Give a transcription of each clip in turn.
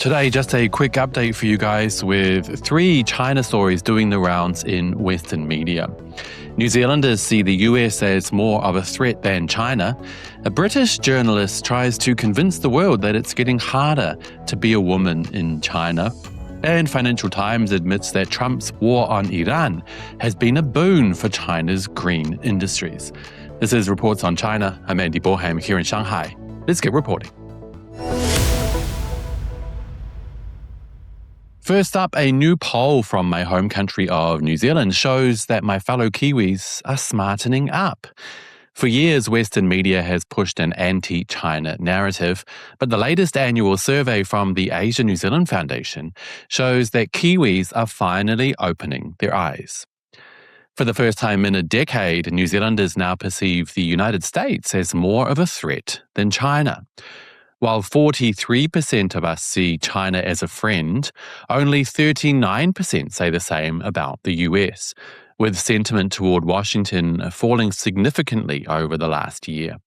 Today, just a quick update for you guys with 3 China stories doing the rounds in Western media. New Zealanders see the US as more of a threat than China. A British journalist tries to convince the world that it's getting harder to be a woman in China. And Financial Times admits that Trump's war on Iran has been a boon for China's green industries. This is Reports on China. I'm Andy Borham here in Shanghai. Let's get reporting. First up, a new poll from my home country of New Zealand shows that my fellow Kiwis are smartening up. For years, Western media has pushed an anti-China narrative, but the latest annual survey from the Asia New Zealand Foundation shows that Kiwis are finally opening their eyes. For the first time in a decade, New Zealanders now perceive the United States as more of a threat than China. While 43% of us see China as a friend, only 39% say the same about the US, with sentiment toward Washington falling significantly over the last year.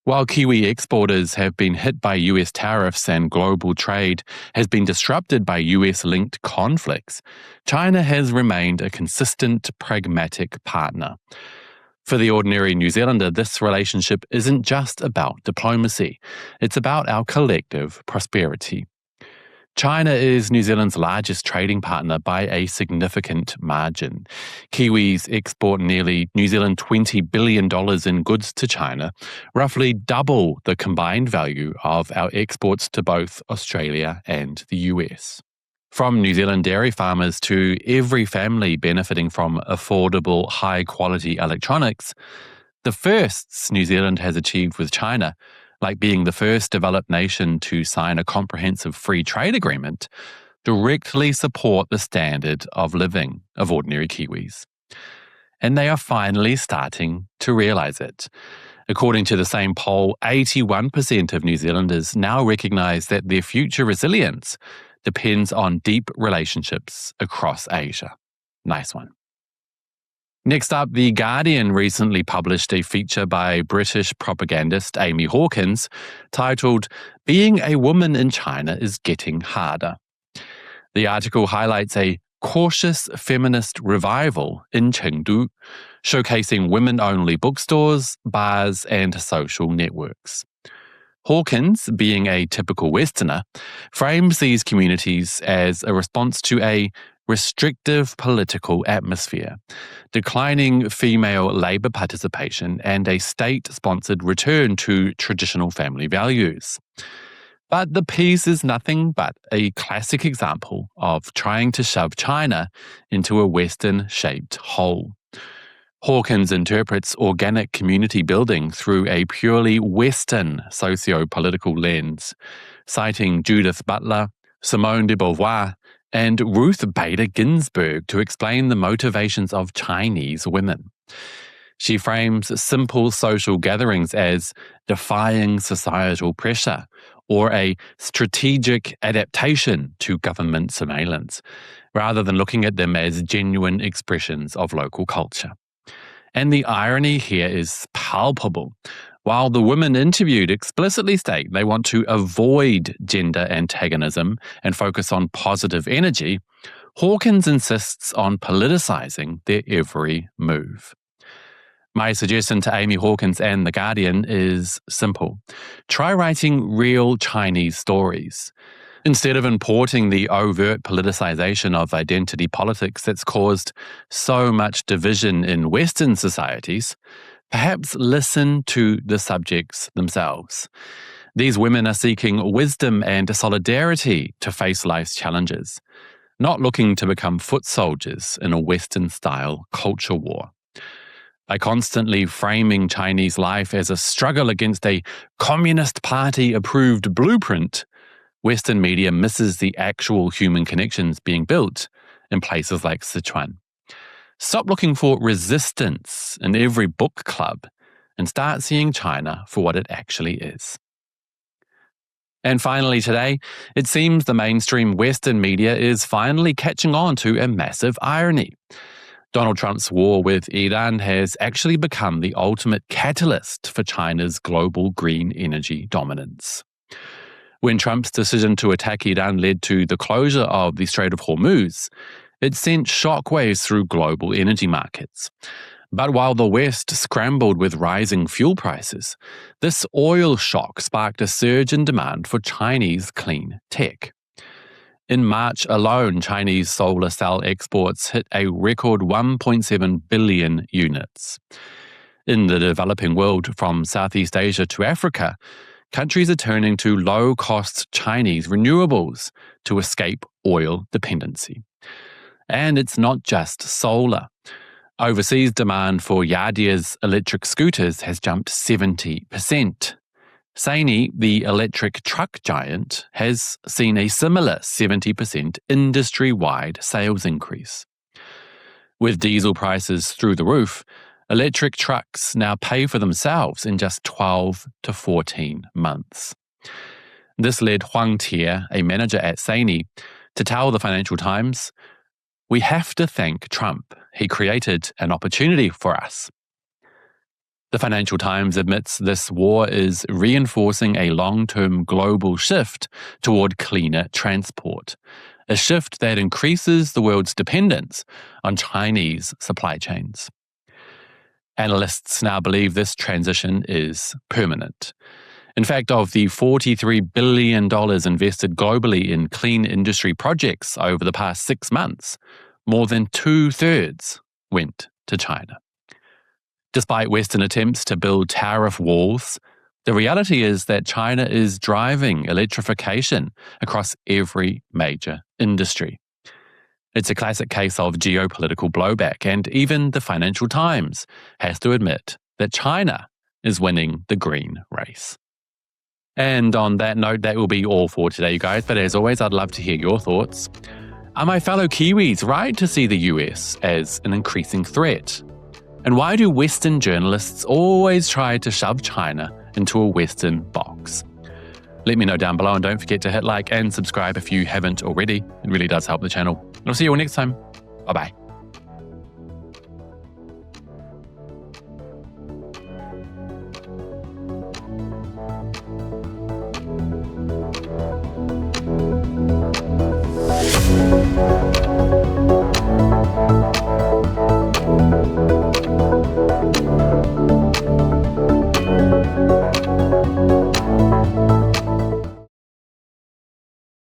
While Kiwi exporters have been hit by US tariffs and global trade has been disrupted by US-linked conflicts, China has remained a consistent, pragmatic partner. For the ordinary New Zealander, this relationship isn't just about diplomacy. It's about our collective prosperity. China is New Zealand's largest trading partner by a significant margin. Kiwis export nearly New Zealand $20 billion in goods to China, roughly double the combined value of our exports to both Australia and the US. From New Zealand dairy farmers to every family benefiting from affordable, high-quality electronics, the firsts New Zealand has achieved with China, like being the first developed nation to sign a comprehensive free trade agreement, directly support the standard of living of ordinary Kiwis. And they are finally starting to realise it. According to the same poll, 81% of New Zealanders now recognise that their future resilience depends on deep relationships across Asia. Nice one. Next up, The Guardian recently published a feature by British propagandist Amy Hawkins titled, "Being a Woman in China is Getting Harder." The article highlights a cautious feminist revival in Chengdu, showcasing women-only bookstores, bars, and social networks. Hawkins, being a typical Westerner, frames these communities as a response to a restrictive political atmosphere, declining female labour participation, and a state-sponsored return to traditional family values. But the piece is nothing but a classic example of trying to shove China into a Western-shaped hole. Hawkins interprets organic community building through a purely Western socio-political lens, citing Judith Butler, Simone de Beauvoir, and Ruth Bader Ginsburg to explain the motivations of Chinese women. She frames simple social gatherings as defying societal pressure or a strategic adaptation to government surveillance, rather than looking at them as genuine expressions of local culture. And the irony here is palpable. While the women interviewed explicitly state they want to avoid gender antagonism and focus on positive energy, Hawkins insists on politicizing their every move. My suggestion to Amy Hawkins and The Guardian is simple. Try writing real Chinese stories. Instead of importing the overt politicization of identity politics that's caused so much division in Western societies, perhaps listen to the subjects themselves. These women are seeking wisdom and solidarity to face life's challenges, not looking to become foot soldiers in a Western-style culture war. By constantly framing Chinese life as a struggle against a Communist Party-approved blueprint, Western media misses the actual human connections being built in places like Sichuan. Stop looking for resistance in every book club and start seeing China for what it actually is. And finally today, it seems the mainstream Western media is finally catching on to a massive irony. Donald Trump's war with Iran has actually become the ultimate catalyst for China's global green energy dominance. When Trump's decision to attack Iran led to the closure of the Strait of Hormuz, it sent shockwaves through global energy markets. But while the West scrambled with rising fuel prices, this oil shock sparked a surge in demand for Chinese clean tech. In March alone, Chinese solar cell exports hit a record 1.7 billion units. In the developing world, from Southeast Asia to Africa, countries are turning to low-cost Chinese renewables to escape oil dependency. And it's not just solar. Overseas demand for Yadia's electric scooters has jumped 70%. Sany, the electric truck giant, has seen a similar 70% industry-wide sales increase. With diesel prices through the roof, electric trucks now pay for themselves in just 12 to 14 months. This led Huang Tie, a manager at Sany, to tell the Financial Times, "We have to thank Trump. He created an opportunity for us." The Financial Times admits this war is reinforcing a long-term global shift toward cleaner transport, a shift that increases the world's dependence on Chinese supply chains. Analysts now believe this transition is permanent. In fact, of the $43 billion invested globally in clean industry projects over the past 6 months, more than 2/3 went to China. Despite Western attempts to build tariff walls, the reality is that China is driving electrification across every major industry. It's a classic case of geopolitical blowback, and even the Financial Times has to admit that China is winning the green race. And on that note, that will be all for today, guys. But as always, I'd love to hear your thoughts. Are my fellow Kiwis right to see the US as an increasing threat? And why do Western journalists always try to shove China into a Western box? Let me know down below, and don't forget to hit like and subscribe if you haven't already. It really does help the channel. I'll see you all next time. Bye-bye.